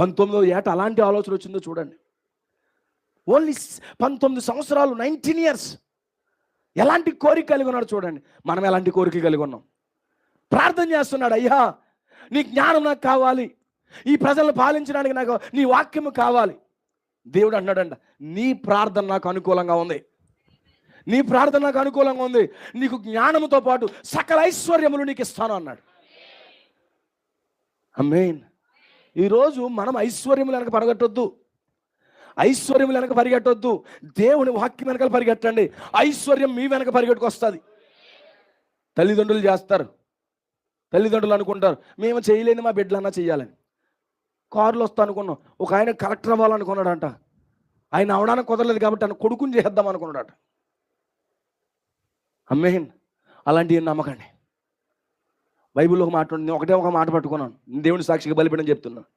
19వ ఏట అలాంటి ఆలోచన వచ్చిందో చూడండి. ఓన్లీ 19 సంవత్సరాలు, 19 years. ఎలాంటి కోరిక కలిగి ఉన్నాడు చూడండి. మనం ఎలాంటి కోరిక కలిగి ఉన్నాం? ప్రార్థన చేస్తున్నాడు, అయ్యా నీ జ్ఞానం నాకు కావాలి, ఈ ప్రజలను పాలించడానికి నాకు నీ వాక్యము కావాలి. దేవుడు అన్నాడంట, నీ ప్రార్థన నాకు అనుకూలంగా ఉంది, నీ ప్రార్థన నాకు అనుకూలంగా ఉంది, నీకు జ్ఞానముతో పాటు సకల ఐశ్వర్యములు నీకు ఇస్తాను అన్నాడు. ఆమేన్. ఈరోజు మనం ఐశ్వర్యములు వెనక పరిగెట్టొద్దు, ఐశ్వర్యములు వెనక పరిగెట్టొద్దు, దేవుని వాక్యం వెనకాల పరిగెట్టండి. ఐశ్వర్యం మీ వెనక పరిగెట్టుకొస్తుంది. తల్లిదండ్రులు చేస్తారు, తల్లిదండ్రులు అనుకుంటారు మేము చేయలేని మా బిడ్డలన్నా చెయ్యాలని. కారులో వస్తా అనుకున్నాం, ఒక ఆయన కలెక్టర్ అవ్వాలనుకున్నాడంట, ఆయన అవడానికి కుదరలేదు కాబట్టి ఆయన కొడుకుని చేద్దాం అనుకున్నాడట. ఆమేన్. అలాంటివి నమ్మకండి. బైబిల్లో ఒక మాట ఉంది, ఒక మాట పట్టుకున్నాను, దేవుని సాక్షిగా బలిపీడని చెప్తున్నాను.